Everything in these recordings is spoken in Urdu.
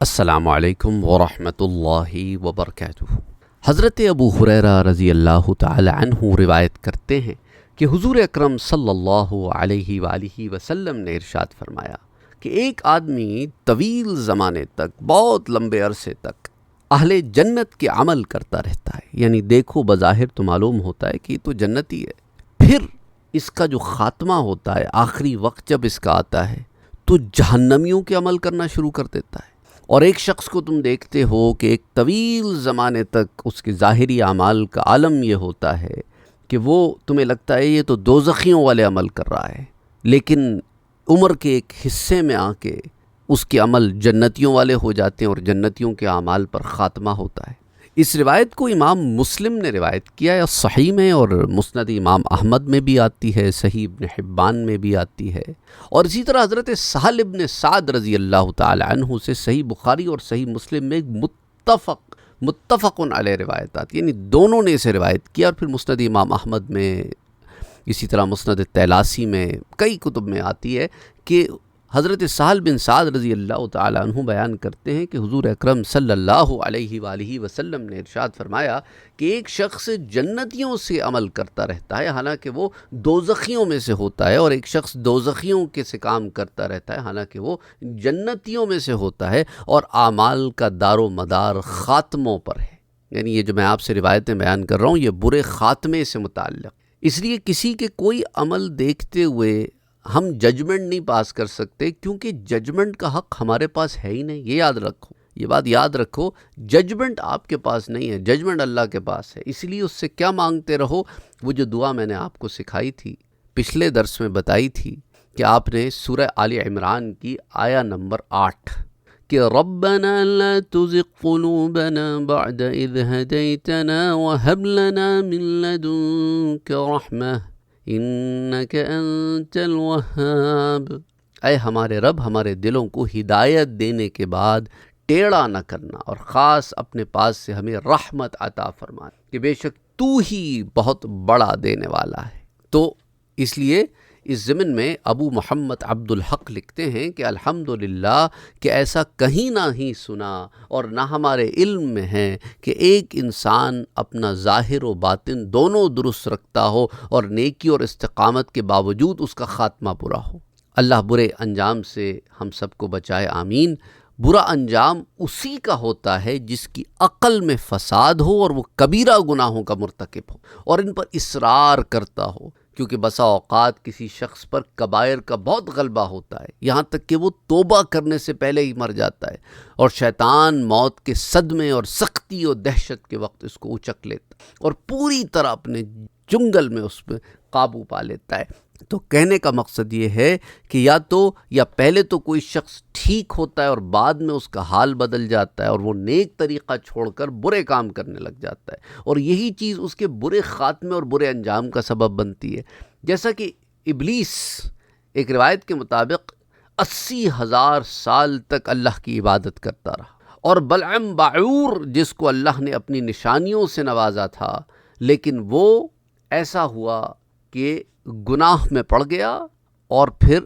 السلام علیکم ورحمۃ اللہ وبرکاتہ۔ حضرت ابو ہریرہ رضی اللہ تعالی عنہ روایت کرتے ہیں کہ حضور اکرم صلی اللہ علیہ وآلہ وسلم نے ارشاد فرمایا کہ ایک آدمی طویل زمانے تک، بہت لمبے عرصے تک اہل جنت کے عمل کرتا رہتا ہے، یعنی دیکھو بظاہر تو معلوم ہوتا ہے کہ یہ تو جنتی ہے، پھر اس کا جو خاتمہ ہوتا ہے، آخری وقت جب اس کا آتا ہے تو جہنمیوں کے عمل کرنا شروع کر دیتا ہے۔ اور ایک شخص کو تم دیکھتے ہو کہ ایک طویل زمانے تک اس کے ظاہری اعمال کا عالم یہ ہوتا ہے کہ وہ تمہیں لگتا ہے یہ تو دوزخیوں والے عمل کر رہا ہے، لیکن عمر کے ایک حصے میں آ کے اس کے عمل جنتیوں والے ہو جاتے ہیں اور جنتیوں کے اعمال پر خاتمہ ہوتا ہے۔ اس روایت کو امام مسلم نے روایت کیا ہے، صحیح میں، اور مسند امام احمد میں بھی آتی ہے، صحیح ابن حبان میں بھی آتی ہے، اور اسی طرح حضرت سہل ابن سعد رضی اللہ تعالی عنہ سے صحیح بخاری اور صحیح مسلم میں ایک متفق علیہ روایت آتی ہے، یعنی دونوں نے اسے روایت کیا، اور پھر مسند امام احمد میں، اسی طرح مسند طیلاسی میں، کئی کتب میں آتی ہے کہ حضرت سہل بن سعد رضی اللہ تعالی عنہ بیان کرتے ہیں کہ حضور اکرم صلی اللہ علیہ وآلہ وسلم نے ارشاد فرمایا کہ ایک شخص جنتیوں سے عمل کرتا رہتا ہے حالانکہ وہ دوزخیوں میں سے ہوتا ہے، اور ایک شخص دوزخیوں کے سے کام کرتا رہتا ہے حالانکہ وہ جنتیوں میں سے ہوتا ہے، اور اعمال کا دار و مدار خاتموں پر ہے۔ یعنی یہ جو میں آپ سے روایتیں بیان کر رہا ہوں یہ برے خاتمے سے متعلق، اس لیے کسی کے کوئی عمل دیکھتے ہوئے ہم ججمنٹ نہیں پاس کر سکتے، کیونکہ ججمنٹ کا حق ہمارے پاس ہے ہی نہیں۔ یہ یاد رکھو، یہ بات یاد رکھو، ججمنٹ آپ کے پاس نہیں ہے، ججمنٹ اللہ کے پاس ہے۔ اس لیے اس سے کیا مانگتے رہو، وہ جو دعا میں نے آپ کو سکھائی تھی، پچھلے درس میں بتائی تھی کہ آپ نے سورہ آل عمران کی آیہ نمبر 8 کہ ربنا لا تزغ قلوبنا بعد اذ هديتنا وهب لنا من لدنك رحمة انک انت الوہاب، اے ہمارے رب ہمارے دلوں کو ہدایت دینے کے بعد ٹیڑھا نہ کرنا، اور خاص اپنے پاس سے ہمیں رحمت عطا فرما کہ بے شک تو ہی بہت بڑا دینے والا ہے۔ تو اس لیے اس ضمن میں ابو محمد عبد الحق لکھتے ہیں کہ الحمدللہ کہ ایسا کہیں نہ ہی سنا اور نہ ہمارے علم میں ہے کہ ایک انسان اپنا ظاہر و باطن دونوں درست رکھتا ہو اور نیکی اور استقامت کے باوجود اس کا خاتمہ برا ہو۔ اللہ برے انجام سے ہم سب کو بچائے، آمین۔ برا انجام اسی کا ہوتا ہے جس کی عقل میں فساد ہو اور وہ کبیرہ گناہوں کا مرتکب ہو اور ان پر اصرار کرتا ہو، کیونکہ بسا اوقات کسی شخص پر کبائر کا بہت غلبہ ہوتا ہے، یہاں تک کہ وہ توبہ کرنے سے پہلے ہی مر جاتا ہے، اور شیطان موت کے صدمے اور سختی اور دہشت کے وقت اس کو اچک لیتا ہے اور پوری طرح اپنے جنگل میں اس پہ قابو پا لیتا ہے۔ تو کہنے کا مقصد یہ ہے کہ یا پہلے تو کوئی شخص ٹھیک ہوتا ہے اور بعد میں اس کا حال بدل جاتا ہے اور وہ نیک طریقہ چھوڑ کر برے کام کرنے لگ جاتا ہے، اور یہی چیز اس کے برے خاتمے اور برے انجام کا سبب بنتی ہے۔ جیسا کہ ابلیس ایک روایت کے مطابق 80,000 سال تک اللہ کی عبادت کرتا رہا، اور بلعم باعور جس کو اللہ نے اپنی نشانیوں سے نوازا تھا، لیکن وہ ایسا ہوا کہ گناہ میں پڑ گیا اور پھر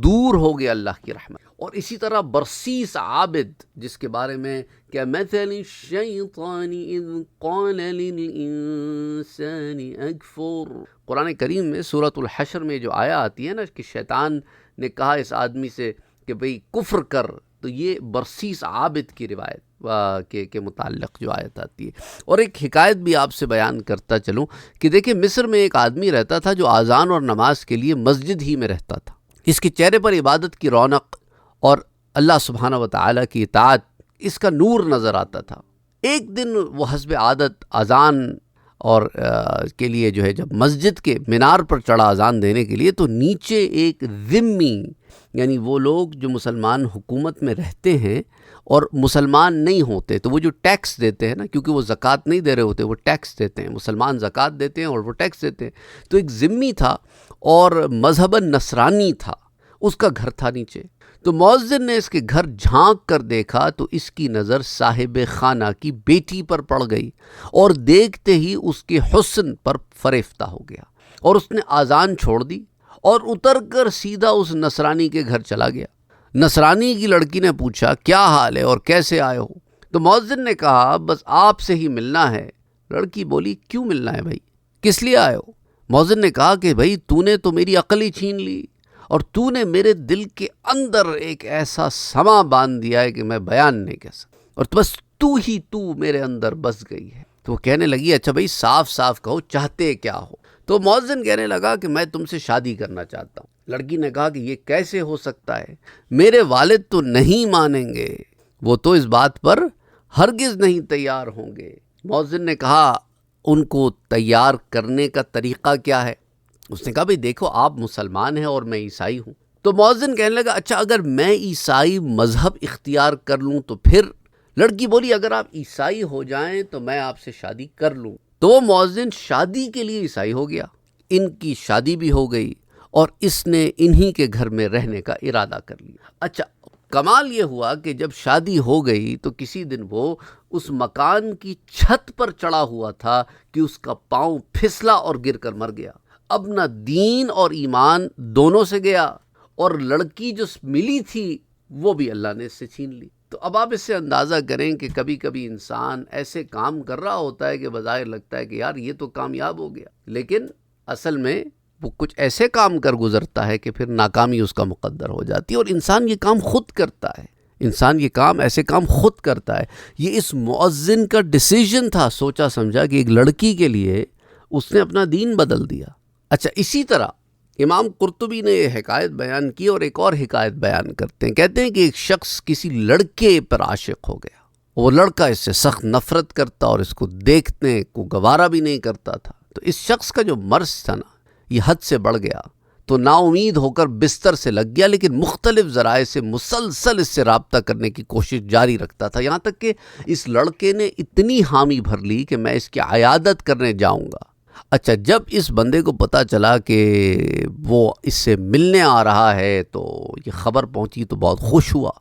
دور ہو گیا اللہ کی رحمت۔ اور اسی طرح برسیس عابد جس کے بارے میں کہ مثل الشیطان اذ قال للانسان اکفر، قرآن کریم میں سورۃ الحشر میں جو آیہ آتی ہے نا کہ شیطان نے کہا اس آدمی سے کہ بھئی کفر کر، تو یہ برسیس عابد کی روایت کے متعلق جو آیت آتی ہے۔ اور ایک حکایت بھی آپ سے بیان کرتا چلوں کہ دیکھیں مصر میں ایک آدمی رہتا تھا جو اذان اور نماز کے لیے مسجد ہی میں رہتا تھا، اس کے چہرے پر عبادت کی رونق اور اللہ سبحانہ و تعالیٰ کی اطاعت، اس کا نور نظر آتا تھا۔ ایک دن وہ حسب عادت اذان اور کے لیے جو ہے جب مسجد کے مینار پر چڑھا اذان دینے کے لیے، تو نیچے ایک ذمی، یعنی وہ لوگ جو مسلمان حکومت میں رہتے ہیں اور مسلمان نہیں ہوتے، تو وہ جو ٹیکس دیتے ہیں نا، کیونکہ وہ زکوٰۃ نہیں دے رہے ہوتے، وہ ٹیکس دیتے ہیں، مسلمان زکوٰۃ دیتے ہیں اور وہ ٹیکس دیتے ہیں، تو ایک ذمی تھا اور مذہباً نصرانی تھا، اس کا گھر تھا نیچے۔ تو مؤذن نے اس کے گھر جھانک کر دیکھا تو اس کی نظر صاحب خانہ کی بیٹی پر پڑ گئی، اور دیکھتے ہی اس کے حسن پر فریفتہ ہو گیا، اور اس نے اذان چھوڑ دی اور اتر کر سیدھا اس نصرانی کے گھر چلا گیا۔ نصرانی کی لڑکی نے پوچھا کیا حال ہے اور کیسے آئے ہو؟ تو مؤذن نے کہا بس آپ سے ہی ملنا ہے۔ لڑکی بولی کیوں ملنا ہے بھائی، کس لیے آئے ہو؟ مؤذن نے کہا کہ بھائی تو نے تو میری عقل ہی چھین لی، اور تو نے میرے دل کے اندر ایک ایسا سما باندھ دیا ہے کہ میں بیان نہیں کر سکتا، اور بس تو میرے اندر بس گئی ہے۔ تو وہ کہنے لگی اچھا بھائی صاف صاف کہو چاہتے کیا ہو؟ تو مؤذن کہنے لگا کہ میں تم سے شادی کرنا چاہتا ہوں۔ لڑکی نے کہا کہ یہ کیسے ہو سکتا ہے، میرے والد تو نہیں مانیں گے، وہ تو اس بات پر ہرگز نہیں تیار ہوں گے۔ مؤذن نے کہا ان کو تیار کرنے کا طریقہ کیا ہے؟ اس نے کہا بھئی دیکھو آپ مسلمان ہیں اور میں عیسائی ہوں۔ تو مؤذن کہنے لگا اچھا اگر میں عیسائی مذہب اختیار کر لوں تو پھر؟ لڑکی بولی اگر آپ عیسائی ہو جائیں تو میں آپ سے شادی کر لوں۔ تو وہ مؤذن شادی کے لیے عیسائی ہو گیا، ان کی شادی بھی ہو گئی اور اس نے انہی کے گھر میں رہنے کا ارادہ کر لیا۔ اچھا کمال یہ ہوا کہ جب شادی ہو گئی تو کسی دن وہ اس مکان کی چھت پر چڑھا ہوا تھا کہ اس کا پاؤں پھسلا اور گر کر مر گیا۔ اب نہ دین اور ایمان دونوں سے گیا، اور لڑکی جو ملی تھی وہ بھی اللہ نے اس سے چھین لی۔ تو اب آپ اس سے اندازہ کریں کہ کبھی کبھی انسان ایسے کام کر رہا ہوتا ہے کہ بظاہر لگتا ہے کہ یار یہ تو کامیاب ہو گیا، لیکن اصل میں وہ کچھ ایسے کام کر گزرتا ہے کہ پھر ناکامی اس کا مقدر ہو جاتی ہے، اور انسان یہ کام خود کرتا ہے، ایسے کام خود کرتا ہے۔ یہ اس مؤذن کا ڈیسیژن تھا، سوچا سمجھا کہ ایک لڑکی کے لیے اس نے اپنا دین بدل دیا۔ اچھا اسی طرح امام قرطبی نے یہ حکایت بیان کی، اور ایک اور حکایت بیان کرتے ہیں، کہتے ہیں کہ ایک شخص کسی لڑکے پر عاشق ہو گیا، وہ لڑکا اس سے سخت نفرت کرتا اور اس کو دیکھنے کو گوارا بھی نہیں کرتا تھا۔ تو اس شخص کا جو مرض تھا نا یہ حد سے بڑھ گیا، تو نا امید ہو کر بستر سے لگ گیا، لیکن مختلف ذرائع سے مسلسل اس سے رابطہ کرنے کی کوشش جاری رکھتا تھا، یہاں تک کہ اس لڑکے نے اتنی حامی بھر لی کہ میں اس کی عیادت کرنے جاؤں گا۔ اچھا جب اس بندے کو پتہ چلا کہ وہ اس سے ملنے آ رہا ہے تو یہ خبر پہنچی تو بہت خوش ہوا،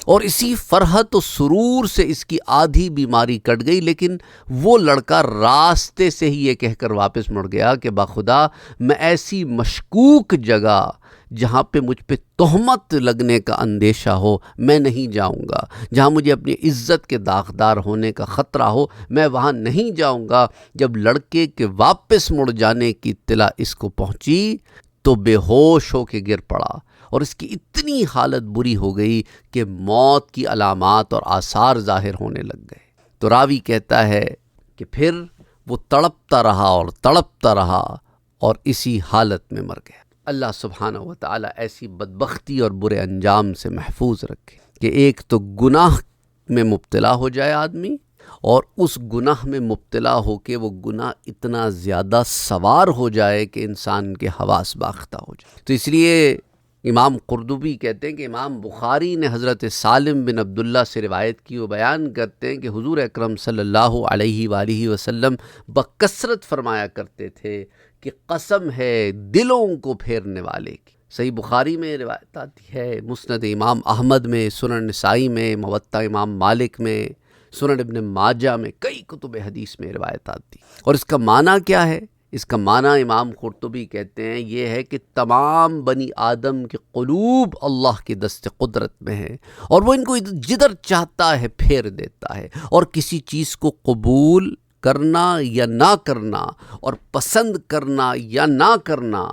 اور اسی فرحت و سرور سے اس کی آدھی بیماری کٹ گئی۔ لیکن وہ لڑکا راستے سے ہی یہ کہہ کر واپس مڑ گیا کہ باخدا میں ایسی مشکوک جگہ جہاں پہ مجھ پہ تہمت لگنے کا اندیشہ ہو میں نہیں جاؤں گا، جہاں مجھے اپنی عزت کے داغدار ہونے کا خطرہ ہو میں وہاں نہیں جاؤں گا۔ جب لڑکے کے واپس مڑ جانے کی اطلاع اس کو پہنچی تو بے ہوش ہو کے گر پڑا، اور اس کی اتنی حالت بری ہو گئی کہ موت کی علامات اور آثار ظاہر ہونے لگ گئے۔ تو راوی کہتا ہے کہ پھر وہ تڑپتا رہا اور اسی حالت میں مر گیا۔ اللہ سبحانہ و تعالیٰ ایسی بدبختی اور برے انجام سے محفوظ رکھے کہ ایک تو گناہ میں مبتلا ہو جائے آدمی، اور اس گناہ میں مبتلا ہو کے وہ گناہ اتنا زیادہ سوار ہو جائے کہ انسان کے حواس باختہ ہو جائے۔ تو اس لیے امام قرطبی کہتے ہیں کہ امام بخاری نے حضرت سالم بن عبداللہ سے روایت کی، وہ بیان کرتے ہیں کہ حضور اکرم صلی اللہ علیہ وآلہ وسلم بکثرت فرمایا کرتے تھے کہ قسم ہے دلوں کو پھیرنے والے کی۔ صحیح بخاری میں روایت آتی ہے، مسند امام احمد میں، سنن نسائی میں، موطا امام مالک میں، سنن ابن ماجہ میں، کئی کتب حدیث میں روایت آتی۔ اور اس کا معنی کیا ہے؟ اس کا معنی امام قرطبی کہتے ہیں یہ ہے کہ تمام بنی آدم کے قلوب اللہ کے دست قدرت میں ہیں، اور وہ ان کو جدھر چاہتا ہے پھیر دیتا ہے، اور کسی چیز کو قبول کرنا یا نہ کرنا، اور پسند کرنا یا نہ کرنا،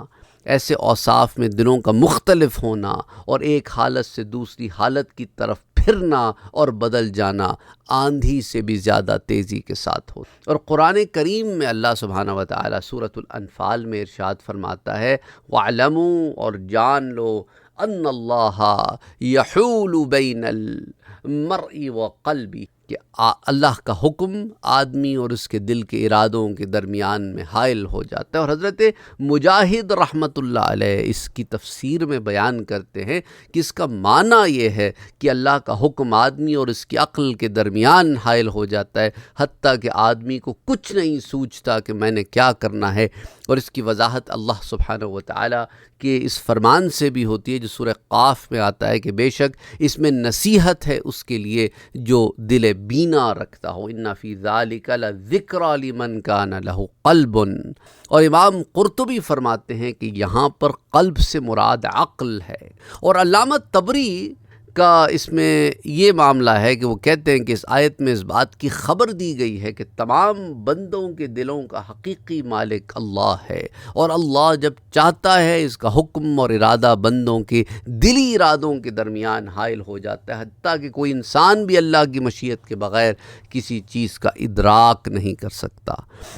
ایسے اوصاف میں دلوں کا مختلف ہونا، اور ایک حالت سے دوسری حالت کی طرف پھرنا اور بدل جانا آندھی سے بھی زیادہ تیزی کے ساتھ ہو۔ اور قرآن کریم میں اللہ سبحانہ و تعالیٰ سورۃ الانفال میں ارشاد فرماتا ہے وَاعْلَمُوا، اور جان لو ان اللہ یحول بین المرء وقلبہ، کہ اللہ کا حکم آدمی اور اس کے دل کے ارادوں کے درمیان میں حائل ہو جاتا ہے۔ اور حضرت مجاہد رحمۃ اللہ علیہ اس کی تفسیر میں بیان کرتے ہیں کہ اس کا معنی یہ ہے کہ اللہ کا حکم آدمی اور اس کی عقل کے درمیان حائل ہو جاتا ہے، حتیٰ کہ آدمی کو کچھ نہیں سوچتا کہ میں نے کیا کرنا ہے۔ اور اس کی وضاحت اللہ سبحانہ و تعالیٰ کے اس فرمان سے بھی ہوتی ہے جو سورہ قاف میں آتا ہے کہ بے شک اس میں نصیحت ہے اس کے لیے جو دل بینا رکھتا ہو، ان فی ذلک لذکری لمن کان لہ قلب۔ اور امام قرطبی فرماتے ہیں کہ یہاں پر قلب سے مراد عقل ہے۔ اور علامہ طبری کا اس میں یہ معاملہ ہے کہ وہ کہتے ہیں کہ اس آیت میں اس بات کی خبر دی گئی ہے کہ تمام بندوں کے دلوں کا حقیقی مالک اللہ ہے، اور اللہ جب چاہتا ہے اس کا حکم اور ارادہ بندوں کے دلی ارادوں کے درمیان حائل ہو جاتا ہے، حتیٰ کہ کوئی انسان بھی اللہ کی مشیت کے بغیر کسی چیز کا ادراک نہیں کر سکتا۔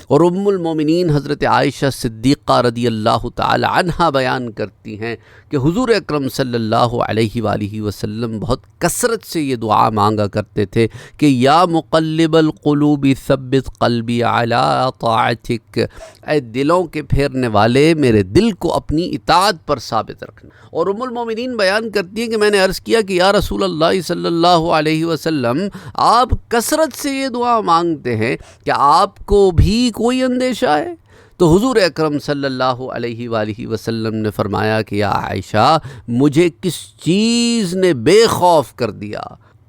اور ام المومنین حضرت عائشہ صدیقہ رضی اللہ تعالی عنہا بیان کرتی ہیں کہ حضور اکرم صلی اللہ علیہ وآلہ وسلم بہت کثرت سے یہ دعا مانگا کرتے تھے کہ یا مقلب القلوب ثبت قلبی علی طاعتک، اے دلوں کے پھیرنے والے میرے دل کو اپنی اطاعت پر ثابت رکھنا۔ اور ام المومنین بیان کرتی ہیں کہ میں نے عرض کیا کہ یا رسول اللہ صلی اللہ علیہ وسلم، آپ کثرت سے یہ دعا مانگتے ہیں کہ آپ کو بھی کوئی اندیشہ ہے؟ تو حضور اکرم صلی اللہ علیہ وآلہ وسلم نے فرمایا کہ یا عائشہ، مجھے کس چیز نے بے خوف کر دیا؟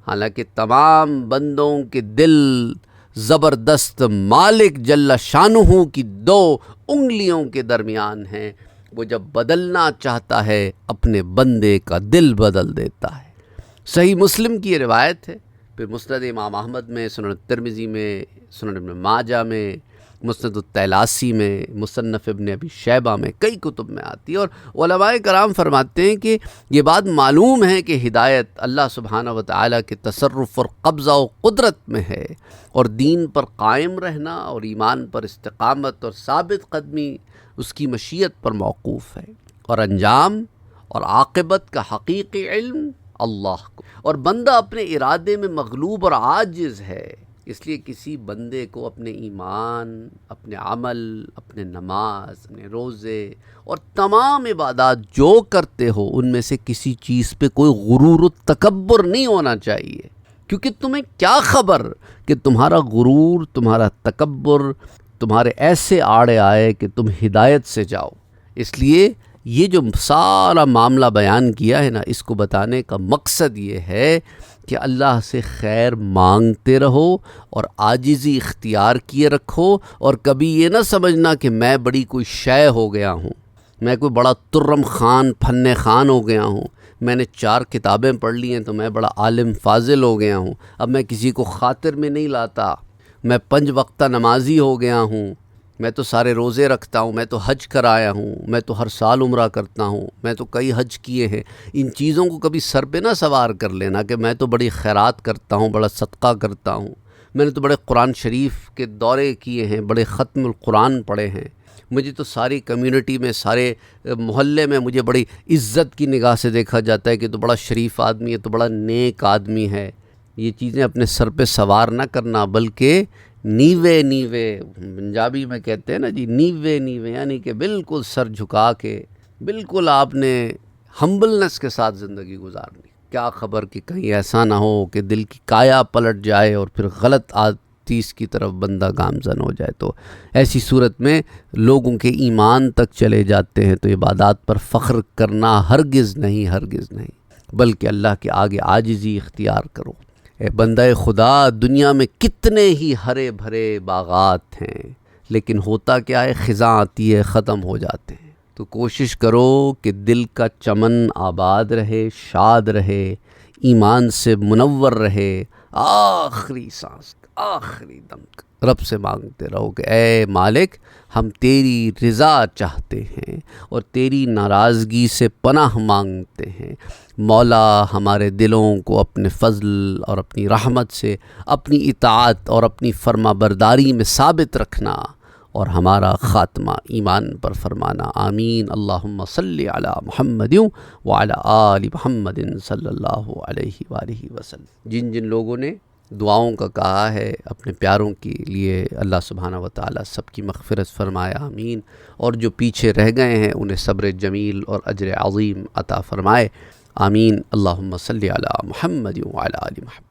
حالانکہ تمام بندوں کے دل زبردست مالک جل شانہ کی 2 انگلیوں کے درمیان ہیں، وہ جب بدلنا چاہتا ہے اپنے بندے کا دل بدل دیتا ہے۔ صحیح مسلم کی یہ روایت ہے، پھر مسند امام احمد میں، سنن ترمذی میں، سنن ابن ماجہ میں، مسند الطیلاسی میں، مصنف ابن ابی شیبہ میں، کئی کتب میں آتی ہے۔ اور علماء کرام فرماتے ہیں کہ یہ بات معلوم ہے کہ ہدایت اللہ سبحانہ و تعالیٰ کے تصرف اور قبضہ و قدرت میں ہے، اور دین پر قائم رہنا اور ایمان پر استقامت اور ثابت قدمی اس کی مشیت پر موقوف ہے، اور انجام اور عاقبت کا حقیقی علم اللہ کو، اور بندہ اپنے ارادے میں مغلوب اور عاجز ہے۔ اس لیے کسی بندے کو اپنے ایمان، اپنے عمل، اپنے نماز، اپنے روزے اور تمام عبادات جو کرتے ہو ان میں سے کسی چیز پہ کوئی غرور و تکبر نہیں ہونا چاہیے، کیونکہ تمہیں کیا خبر کہ تمہارا غرور، تمہارا تکبر تمہارے ایسے آڑے آئے کہ تم ہدایت سے جاؤ۔ اس لیے یہ جو سارا معاملہ بیان کیا ہے نا، اس کو بتانے کا مقصد یہ ہے کہ اللہ سے خیر مانگتے رہو اور عاجزی اختیار کیے رکھو، اور کبھی یہ نہ سمجھنا کہ میں بڑی کوئی شے ہو گیا ہوں، میں کوئی بڑا ترم خان فن خان ہو گیا ہوں، میں نے 4 کتابیں پڑھ لی ہیں تو میں بڑا عالم فاضل ہو گیا ہوں، اب میں کسی کو خاطر میں نہیں لاتا، میں 5 وقتہ نمازی ہو گیا ہوں، میں تو سارے روزے رکھتا ہوں، میں تو حج کرایا ہوں، میں تو ہر سال عمرہ کرتا ہوں، میں تو کئی حج کیے ہیں۔ ان چیزوں کو کبھی سر پہ نہ سوار کر لینا کہ میں تو بڑی خیرات کرتا ہوں، بڑا صدقہ کرتا ہوں، میں نے تو بڑے قرآن شریف کے دورے کیے ہیں، بڑے ختم القرآن پڑھے ہیں، مجھے تو ساری کمیونٹی میں، سارے محلے میں مجھے بڑی عزت کی نگاہ سے دیکھا جاتا ہے کہ تو بڑا شریف آدمی ہے، تو بڑا نیک آدمی ہے۔ یہ چیزیں اپنے سر پہ سوار نہ کرنا، بلکہ نیوے نیوے، پنجابی میں کہتے ہیں نا جی، نیوے نیوے، یعنی کہ بالکل سر جھکا کے، بالکل آپ نے ہمبلنس کے ساتھ زندگی گزارنی۔ کیا خبر کہ کہیں ایسا نہ ہو کہ دل کی کایا پلٹ جائے اور پھر غلط چیز کی طرف بندہ گامزن ہو جائے، تو ایسی صورت میں لوگوں کے ایمان تک چلے جاتے ہیں۔ تو عبادات پر فخر کرنا ہرگز نہیں، بلکہ اللہ کے آگے عاجزی اختیار کرو۔ اے بندہ خدا، دنیا میں کتنے ہی ہرے بھرے باغات ہیں، لیکن ہوتا کیا ہے، خزاں آتی ہے، ختم ہو جاتے ہیں۔ تو کوشش کرو کہ دل کا چمن آباد رہے، شاد رہے، ایمان سے منور رہے، آخری سانس، آخری دم رب سے مانگتے رہو کہ اے مالک، ہم تیری رضا چاہتے ہیں اور تیری ناراضگی سے پناہ مانگتے ہیں۔ مولا، ہمارے دلوں کو اپنے فضل اور اپنی رحمت سے اپنی اطاعت اور اپنی فرما برداری میں ثابت رکھنا، اور ہمارا خاتمہ ایمان پر فرمانا۔ آمین۔ اللہم صلی علی محمد وعلی آل محمد صلی اللہ علیہ وآلہ وسلم۔ جن جن لوگوں نے دعاؤں کا کہا ہے اپنے پیاروں کے لیے، اللہ سبحانہ و تعالیٰ سب کی مغفرت فرمائے، آمین۔ اور جو پیچھے رہ گئے ہیں انہیں صبر جمیل اور اجر عظیم عطا فرمائے، آمین۔ اللہم صلی علی محمد وعلی آل محمد۔